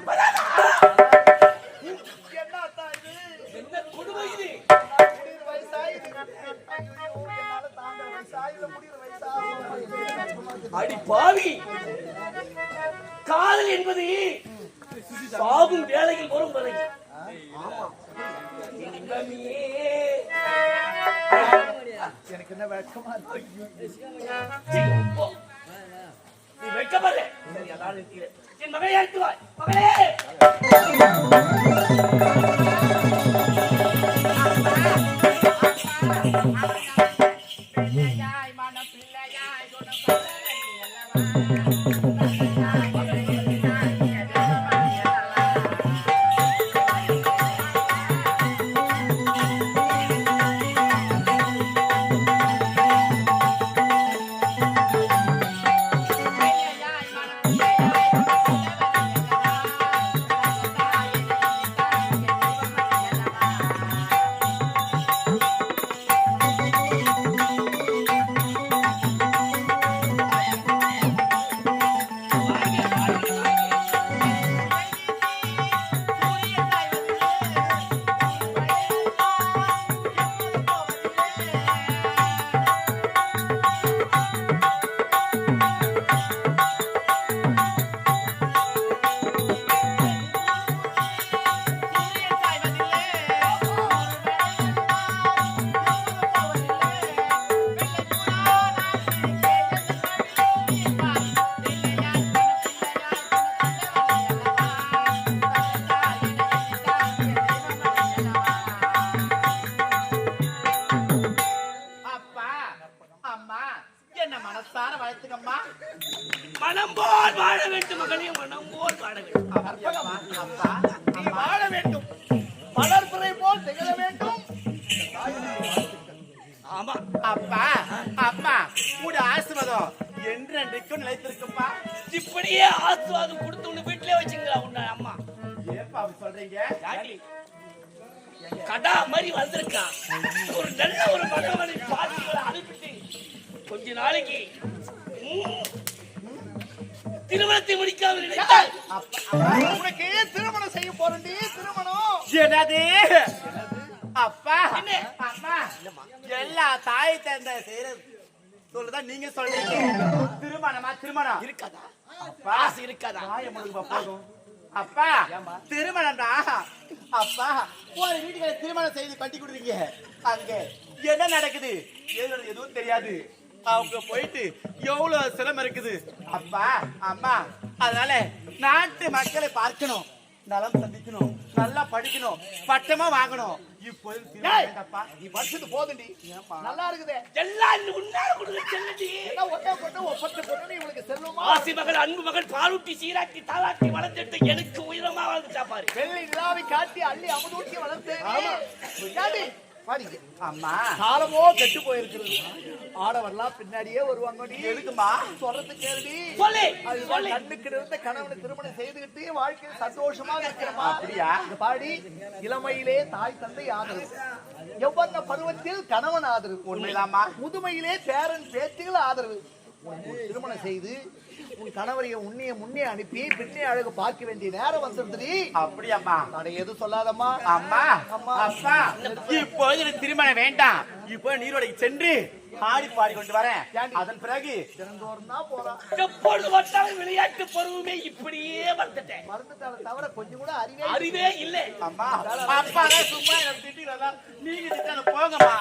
Speaker 6: என்னத்தா இது?
Speaker 2: என்ன கொடுமை இது?
Speaker 6: முடிகிற வயசாயுது. என்னால தாண்ட வயசாயுத முடிகிற வயசா.
Speaker 2: அடி பாவி, காதல் என்பது சாகும் வேளையில் வரும் வரை. இன்பமே
Speaker 6: எனக்கு என்ன வெட்கமா இருக்கு.
Speaker 2: நீ வெட்கப்பட சரி, அதான் இருக்கிறேன். என் மகளை அழைத்து வா. மகளே,
Speaker 4: என்ன மனசார வாழ்த்துக்கம்மா.
Speaker 2: மனம் போல் வாழ வேண்டும் மகனே, மனம் போல் வாழ வேண்டும்.
Speaker 4: கற்பகம்மா, அப்பா
Speaker 6: நீ வாழ வேண்டும், மலர்பிறை போல் திகழ வேண்டும்.
Speaker 2: ஆமா
Speaker 4: அப்பா அப்பா உடைய ஆசீர்வாதம் என்றென்றைக்கும் நிலைத்திருக்குப்பா.
Speaker 2: இப்படியே ஆசீர்வாதம் கொடுத்து உன்னை வீட்டிலே வச்சுங்களா உன்ன அம்மா?
Speaker 4: ஏப்பா அப்படி சொல்றீங்க?
Speaker 2: யாக்கி கடா மாதிரி வந்திருக்கா. ஒரு நல்ல ஒரு மகவனை பாட்டிகளை அனுப்பிட்டு கொஞ்ச நாளைக்கு திருமணத்தை முடிக்காமல் நினைத்தால்
Speaker 6: உனக்கு திருமணம் செய்ய போறேன்டி. திருமணம்
Speaker 4: என்னது? அப்பா அம்மா எல்லா தாய் தந்தை செய்யறது சொல்லுதான் நீங்க சொல்றீங்க. திருமணமா? திருமணம்
Speaker 2: இருக்காதா?
Speaker 4: அப்பா
Speaker 2: ஆசை இருக்காதா?
Speaker 4: வாய முழுங்க போதும். அப்பா திருமணம்டா. அப்பா ஒரு வீட்டுக்கு திருமணம் செய்து கட்டி கொடுறீங்க, அங்க என்ன நடக்குது எதுவும் தெரியாது. அவங்க போயிட்டு எவ்வளவு சிரமம் இருக்குது அப்பா அம்மா. அதனால நாட்டு மக்களை பார்க்கணும், நலம் சந்திக்கணும், நல்லா படிக்கணும், பட்டமா வாங்கணும். இப்போது
Speaker 6: அப்பா நீ வருஷத்து போதுண்டி. நல்லா இருக்குதே.
Speaker 2: எல்லாம் உன்னால கொடுக்க செல்லடி.
Speaker 6: எல்லாம் ஒட்டா போட்டு ஒப்பற்ற போட்டு இவளுக்கு செல்லுமா?
Speaker 2: ஆசி மகள் அன்பு மகள் பாலூட்டி சீராட்டி தாளாட்டி வளர்த்துட்டு எனக்கு உயிரமா வாழ்ந்துட்டா பாரு.
Speaker 6: வெள்ளி நிலாவை காட்டி அள்ளி அமுதூட்டி வளர்த்தேன்.
Speaker 4: அம்மா
Speaker 6: காலமோ கெட்டு போயிருக்கிறது. ஆடவர்லாம் பின்னாடியே வருவாங்க. நீ
Speaker 4: எதுக்குமா
Speaker 6: சொல்றது கேள்வி.
Speaker 2: சொல்லு
Speaker 6: அதுதான் கண்ணுக்கு இருந்த கணவனை திருமணம் செய்துகிட்டு வாழ்க்கையில் சந்தோஷமாக இருக்கிறமா?
Speaker 4: அப்படியா?
Speaker 6: இந்த பாடி இளமையிலே தாய் தந்தை ஆதரவு, எவ்வளவு பருவத்தில் கணவன் ஆதரவு,
Speaker 4: உண்மையிலாமா?
Speaker 6: முதுமையிலே பேரன் பேத்திகள் ஆதரவு. உனக்கு ஒரு திருமணம் செய்து உன் கணவரைய உன்னைய முன்னே அனுப்பி பின்னே அழகு பார்க்க வேண்டிய நேரம் வந்துருந்தது.
Speaker 4: அப்படியாம்மா?
Speaker 6: நான் எதுவும் சொல்லாதம்மா.
Speaker 4: அம்மா அப்பா இப்போது எனக்கு திருமணம் வேண்டாம். இப்போ நீரோடைக்கு சென்று ஆடி பாடி கொண்டு வரேன். அதன் பிறகு
Speaker 6: தினந்தோறும் தான் போறான்.
Speaker 2: எப்பொழுது வந்தாலும் விளையாட்டு பருவமே இப்படியே வந்துட்டேன்.
Speaker 6: மறந்துட்டால தவிர கொஞ்சம் கூட
Speaker 2: அறிவே இல்லை.
Speaker 4: அம்மா அப்பா சும்மா எனக்கு திட்டிக்கிறதா? நீங்க திட்டால போங்கம்மா.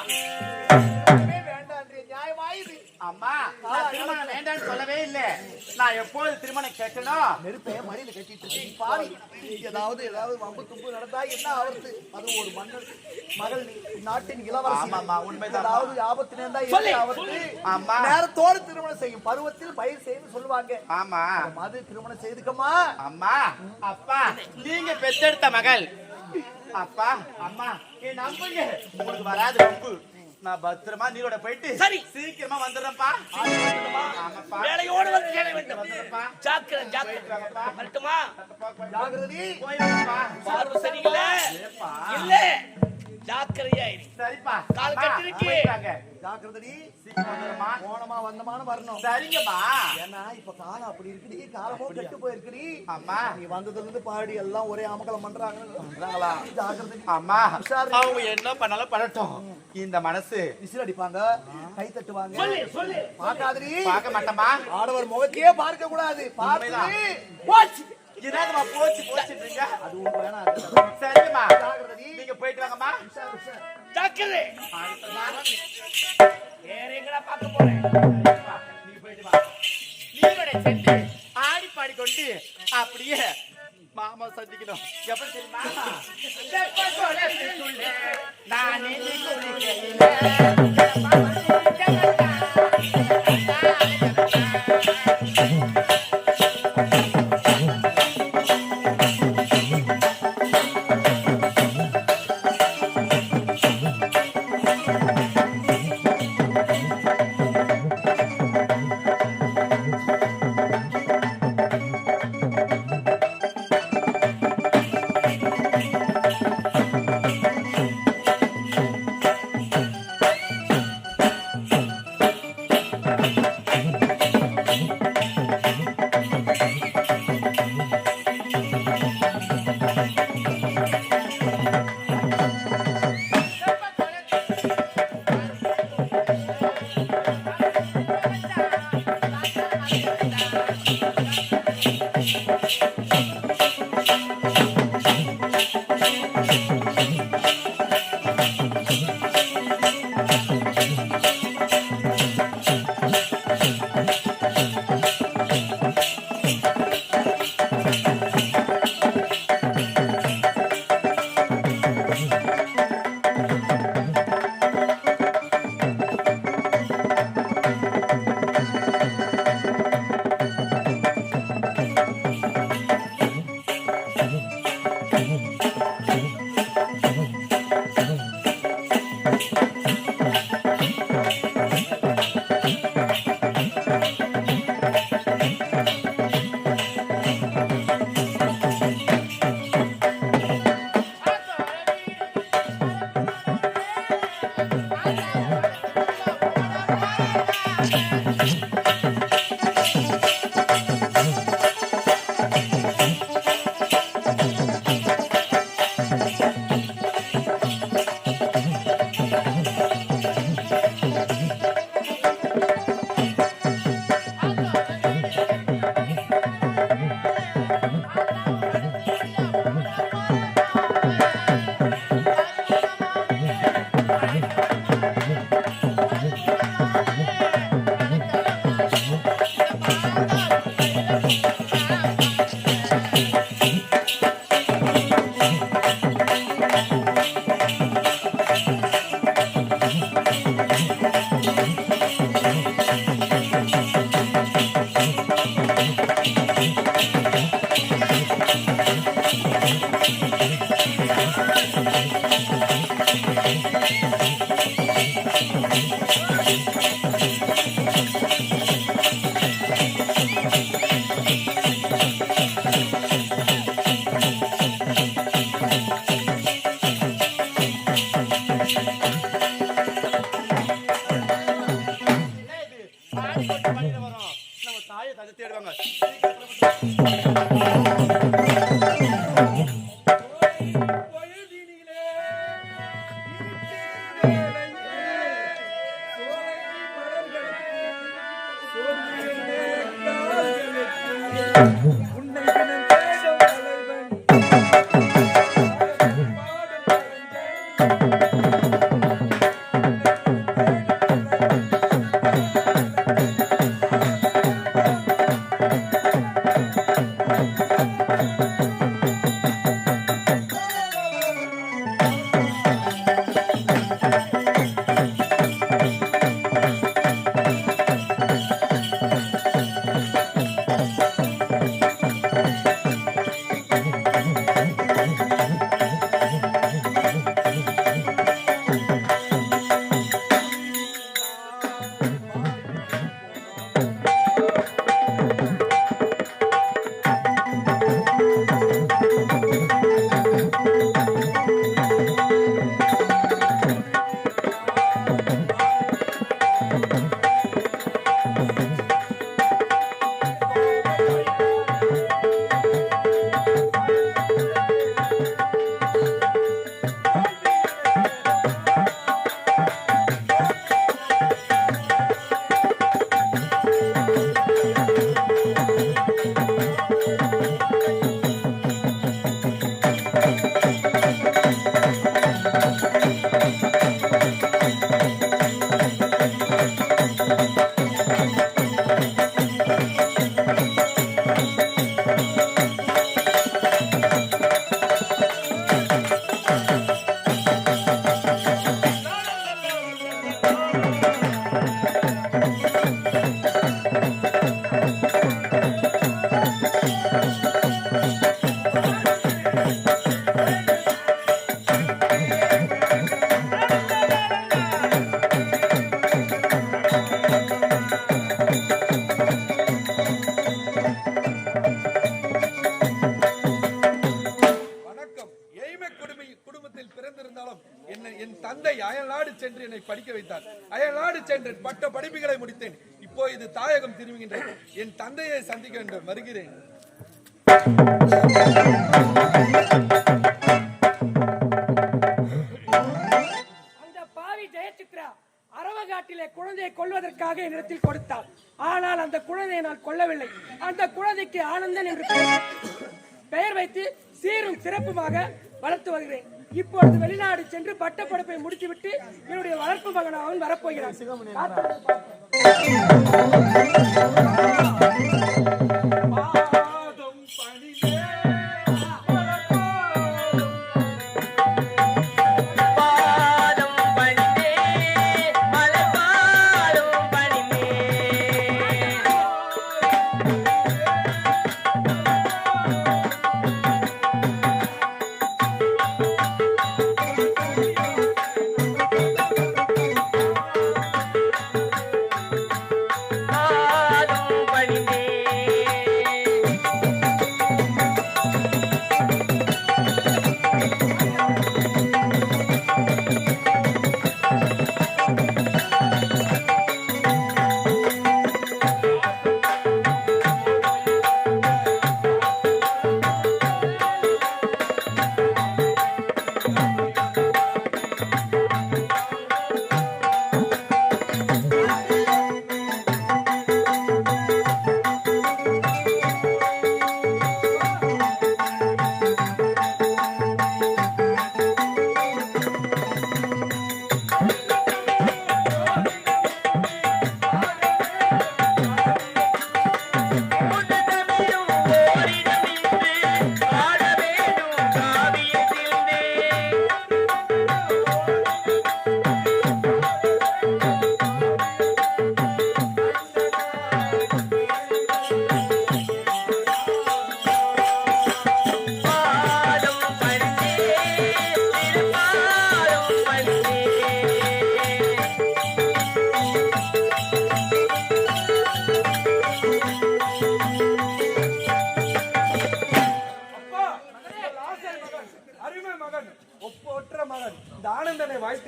Speaker 6: வேண்டாம் நியாயமாயுது.
Speaker 4: அம்மா நான் திருமணம் வேண்டாம்னு சொல்லவே இல்லை. நான் எப்போது திருமணம் கேட்கணும்?
Speaker 6: நெருப்பை மடியில கட்டிட்டு பாவி ஏதாவது வம்பு தும்பு நடந்தா என்ன ஆகுறது? அது ஒரு மன்னர் மகள் நாட்டின் இளவரசி.
Speaker 4: ஆமாம்மா, உண்மைதான்.
Speaker 6: ஏதாவது ஆபத்து நேர்ந்தா
Speaker 2: சொல்லு,
Speaker 6: என்ன ஆபத்து?
Speaker 4: அம்மா
Speaker 6: நேரத்தோடு திருமணம் செய்யும் பருவத்தில் பயிர் செய்யு சொல்லுவாங்க.
Speaker 4: ஆமா
Speaker 6: அது திருமணம் செய்துக்கமா.
Speaker 4: அம்மா அப்பா நீங்க பெற்றெடுத்த மகள். அப்பா அம்மா என் நம்புங்க, உங்களுக்கு வராது வம்பு. நான் பத்திரமா நீரோட போயிட்டு
Speaker 2: சரி
Speaker 4: சீக்கிரமா வந்துடுறேன்ப்பா. ஆமாப்பா
Speaker 2: வேலையோடு வந்து சேர வேண்டும்.
Speaker 4: வந்துடுறேன்ப்பா.
Speaker 2: ஜாக்கிரதை ஜாக்கிரதை. வரட்டுமா?
Speaker 6: ஜாகிரதி.
Speaker 4: போய் வாங்கப்பா.
Speaker 2: பார்வை சரியில்லை இல்ல ஜாக்கிரதையா இரு.
Speaker 4: சரிப்பா.
Speaker 2: கால்
Speaker 4: அம்மா,
Speaker 2: கட்டிருக்கு.
Speaker 4: போயிட்டு வாங்க.
Speaker 6: ஜாகிரதி.
Speaker 4: சீக்கிரம் வந்துடுறேம்மா.
Speaker 6: போனமா வந்தமானு வரணும்.
Speaker 4: சரிங்கம்மா.
Speaker 6: ஏன்னா இப்ப காலம் அப்படி இருக்குடி. காலமோ கெட்டு போயிருக்குடி.
Speaker 4: அம்மா
Speaker 6: நீ வந்ததுல இருந்து பாடி எல்லாம் ஒரே அமகலம் பண்றாங்களா? ஜாகிரதி.
Speaker 4: அம்மா அவங்க என்ன பண்ணாலும் பண்ணட்டும். இந்த மனசு
Speaker 6: விசில் அடிப்பாங்க, கை தட்டுவாங்க.
Speaker 2: சொல்லு சொல்லு.
Speaker 6: பாக்காதடி.
Speaker 4: பார்க்க மாட்டோமா?
Speaker 6: ஆடவர் முகத்தையே பார்க்க கூடாது.
Speaker 4: உண்மைதான்.
Speaker 6: போச்சு.
Speaker 4: என்னதுமா போச்சு போச்சுன்றீங்க?
Speaker 6: அது உங்களுக்கு வேணாம்.
Speaker 4: சரிங்கம்மா,
Speaker 6: ஜாகிரதி.
Speaker 4: நீங்க போயிட்டு வாங்கம்மா.
Speaker 2: ஜாக்கிரதை. வேற எங்கடா பார்க்க போறேன்?
Speaker 4: நீங்க போயிட்டு வா. நீரோட சென்று ஆடி பாடி கொண்டு அப்படியே மாமா சந்திக்கணும். எப்படி தெரியுமா? நான் நம்ம தாயை ததை தேடுவாங்க.
Speaker 7: சென்று என்னை படிக்க வைத்தார். அயல்நாடு சென்று பட்ட படிப்புகளை முடித்தேன். இப்போ இது தாயகம் திரும்புகின்றேன். என் தந்தையை சந்திக்க வேண்டும், வருகிறேன்.
Speaker 3: அந்த பாவி ஜெயசித்ரா அரவகாட்டிலே குழந்தையை கொல்வதற்காக என்னிடத்தில் கொடுத்தாள். ஆனால் அந்த குழந்தையை நான் கொல்லவில்லை. அந்த குழந்தைக்கு ஆனந்தன் என்று பெயர் வைத்து சீரும் சிறப்புமாக வளர்த்து வருகிறேன். இப்பொழுது வெளிநாடு சென்று பட்டப்படிப்பை முடித்துவிட்டு என்னுடைய வளர்ப்பு மகன் அவன் வரப்போகிறான்.
Speaker 8: பாதம்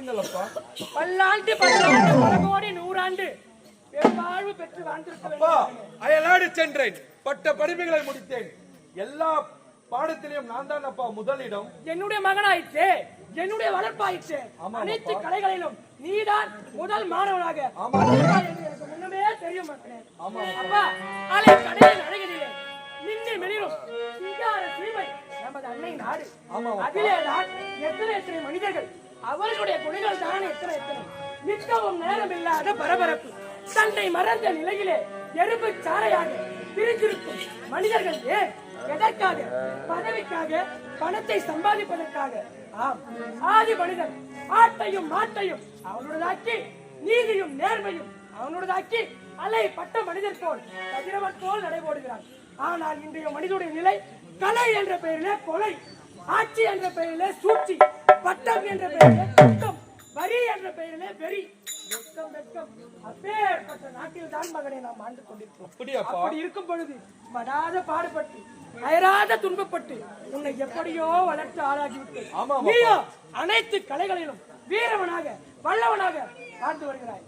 Speaker 7: சொல்லுங்கள் அப்பா.
Speaker 3: பல்லாண்டு பல்லாண்டு பல கோடி நூறாண்டு பெருவாழ்வு பெற்று வாழ்ந்திருக்க
Speaker 7: அப்பா,
Speaker 3: வேண்டும்.
Speaker 7: அயல்நாடு சென்றேன், பட்ட படிப்புகளை முடித்தேன். எல்லா பாடத்திலையும் நான் தான் அப்பா முதலிடம்.
Speaker 3: என்னுடைய மகனாயிற்று, என்னுடைய வளர்ப்பாயிற்று. அனைத்து கலைகளிலும் நீதான் முதல் மாணவனாக வந்திருப்பாய் என்று எனக்கு முன்னமே தெரியும் மக்களே. அப்பா, அலை கடலின் அழகிலே நின்று மெளிரும் சிங்கார சீமை நமது அன்னை நாடு. அதிலேதான் எத்தனை மனிதர்கள், அவர்களுடைய குணங்கள் தான் எத்தனை. நிற்கவும் நேரம் இல்லாத பரபரப்பு, தன்னை மறந்த நிலையிலே எறும்பு சாரையாக பிரிந்திருக்கும் மனிதர்கள் ஏன்? எதற்காக? பதவிக்காக, பணத்தை சம்பாதிப்பதற்காக. ஆம், ஆதி மனிதன் ஆட்டையும் மாட்டையும் அவனோடதாக்கி, நீதியும் நேர்மையும் அவனோடதாக்கி, அலை பட்ட மனிதர் போல் கதிரவன் போல் நடைபோடுகிறான். ஆனால் இன்றைய மனிதனுடைய நிலை, கலை என்ற பெயரிலே கொலை, ஆட்சி என்ற பெயரிலே சூழ்ச்சி, பட்டம் என்ற பெயரிலே குற்றம், வரி என்ற பெயரிலே வெறி. வெட்கம் வெட்கம், அப்பேற்பட்ட நாட்டில் தான் மகனை நாம் ஆண்டு கொண்டிருக்கிறோம். அப்படி இருக்கும் பொழுது படாத பாடுபட்டு அயராத துன்பப்பட்டு உன்னை எப்படியோ வளர்த்து ஆளாகிவிட்டு நீயோ அனைத்து கலைகளிலும் வீரவனாக வல்லவனாக வாழ்ந்து வருகிறாய்.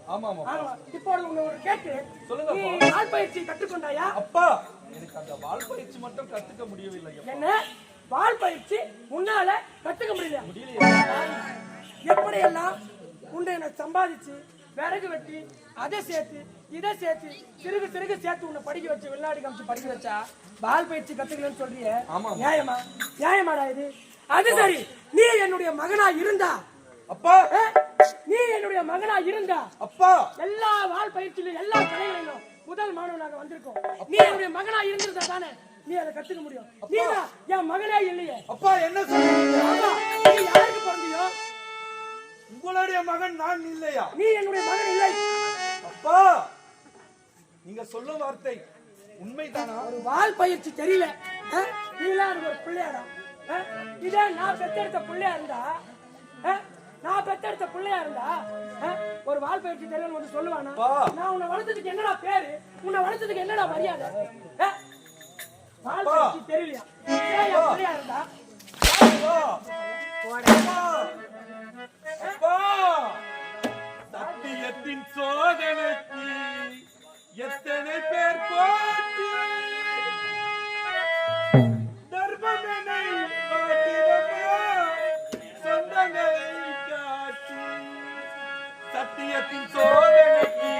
Speaker 3: இப்போது உங்களை ஒரு கேட்டு, நீ வால் பயிற்சி கற்றுக்கொண்டாயா?
Speaker 7: அப்பா, எனக்கு அந்த வால் பயிற்சி மட்டும் கத்துக்க முடியவில்லை.
Speaker 3: என்ன வால் பயிற்சி உன்னால கத்துக்க முடியல? எப்படியெல்லாம் உன்னை சம்பாதிச்சு விறகு வெட்டி அதை சேர்த்து இதை சேர்த்து சிறுகு சிறுகு சேர்த்து உன்னை படிக்க வச்சு விளையாடி காமிச்சு படிக்க வச்சா வால் பயிற்சி கத்துக்கலன்னு சொல்றிய? நியாயமா? நியாயமாடா இது? அது சரி, நீ என்னுடைய மகனா இருந்தா,
Speaker 7: அப்பா,
Speaker 3: நீ என்னுடைய மகனா இருந்தா
Speaker 7: அப்பா,
Speaker 3: எல்லா வால் பயிற்சியிலும் எல்லா கலைகளிலும் முதல் மாணவனாக வந்திருக்கோம். நீ என்னுடைய மகனா இருந்திருந்தா தானே நீ அதை கத்துக்க முடியும். நீதான் என் மகனே இல்லையே.
Speaker 7: அப்பா, என்ன சொல்றீங்க?
Speaker 3: நீ யாருக்கு பிறந்தியோ?
Speaker 7: உங்களுடைய மகன் நான் இல்லையா?
Speaker 3: நீ என்னுடைய மகன் இல்லை.
Speaker 7: அப்பா, நீங்க சொல்லும் வார்த்தை உண்மைதானா?
Speaker 3: ஒரு வால் பயிற்சி தெரியல, நீலாம் ஒரு பிள்ளையாடா? இதே நான் பெத்தெடுத்த பிள்ளையா இருந்தா, நான் பெத்தெடுத்த பிள்ளையா இருந்தா ஒரு வால் பயிற்சி தெரியல வந்து சொல்லுவானா? நான் உன்னை வளர்த்ததுக்கு என்னடா பேரு, உன்னை வளர்த்ததுக்கு என்னடா மரியாதை? வால் பயிற்சி தெரியலையா? பிள்ளையா இருந்தா
Speaker 7: சத்தியத்தின் சோதனைக்கு எத்தனை பேர் போற்றி தர்மமெனை காட்டிடமா சொந்தங்களை காட்டி சத்தியத்தின் சோதனைக்கு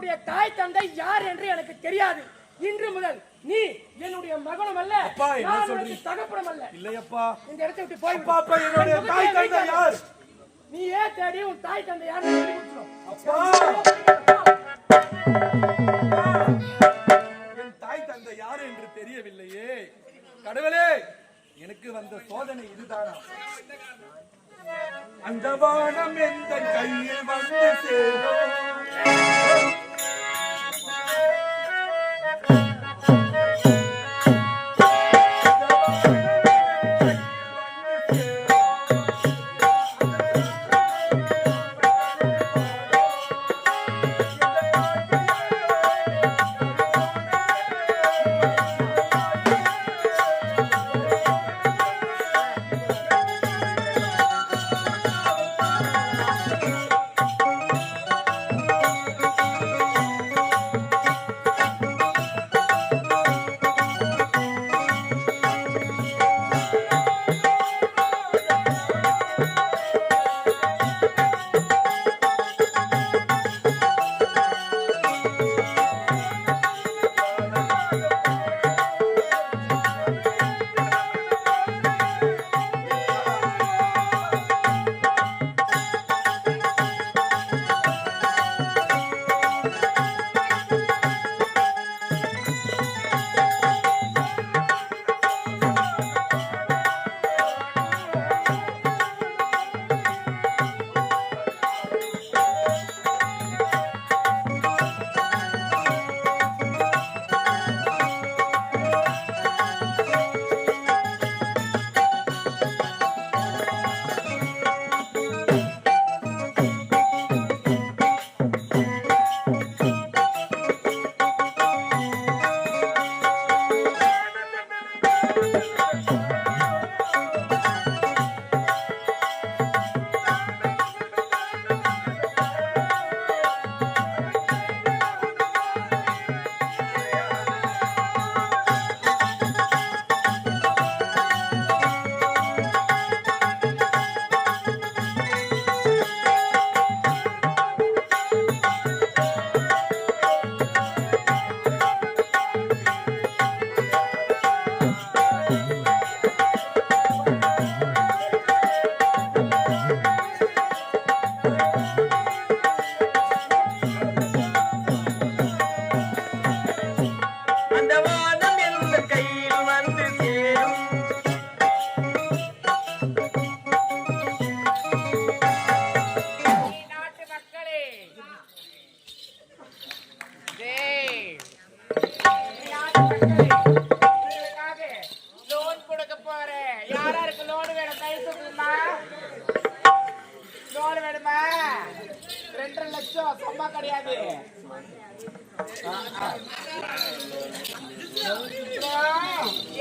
Speaker 3: உன்னுடைய தாய் தந்தை யார் என்று எனக்கு தெரியாது. இன்று முதல் நீ என்னுடைய மகனும் அல்ல,
Speaker 7: அப்பா, என்ன
Speaker 3: நான்
Speaker 7: சொல்றீங்க?
Speaker 3: உனக்கு தகப்பனும் அல்ல.
Speaker 7: இல்லையப்பா.
Speaker 3: இந்த இடத்தை விட்டு போய்
Speaker 7: அப்பா, அப்பா, என்னுடைய தாய் தந்தை யார்?
Speaker 3: நீ ஏன் தேடி உன் தாய் தந்தை யார் என்று தெரிவிச்சிடும்.
Speaker 7: அப்பா, என் தாய் தந்தை யார் என்று தெரியவில்லையே. கடவுளே, எனக்கு வந்த சோதனை இதுதானா? அந்த வானம் எந்த கையில் வந்து சேரும்.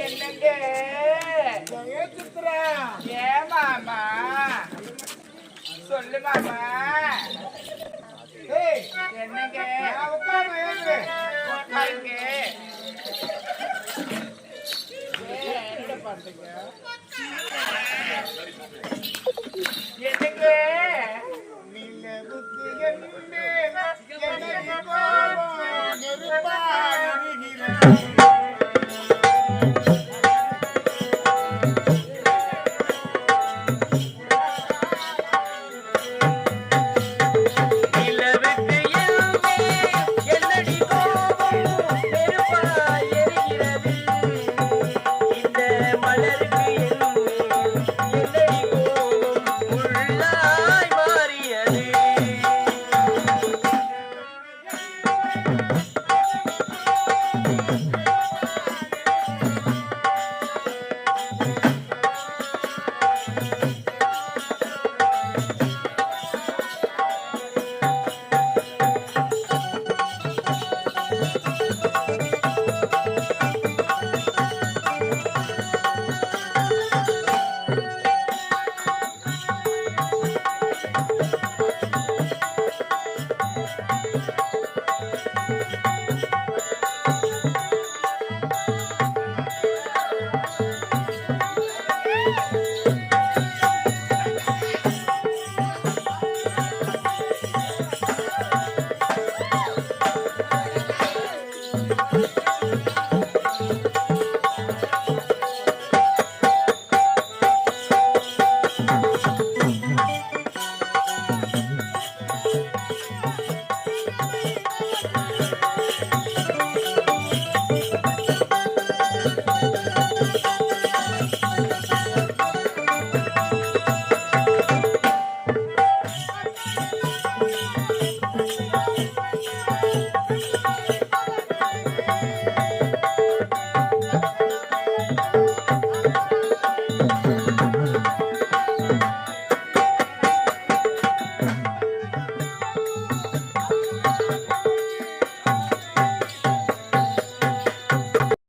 Speaker 4: என்னங்க ஏன் மாமா சொல்லு மாமா. என்னங்க உட்காருங்க. என்ன பண்றீங்க? என்னங்க நிலவுக்கு என்ன கோபம் நெருப்பாக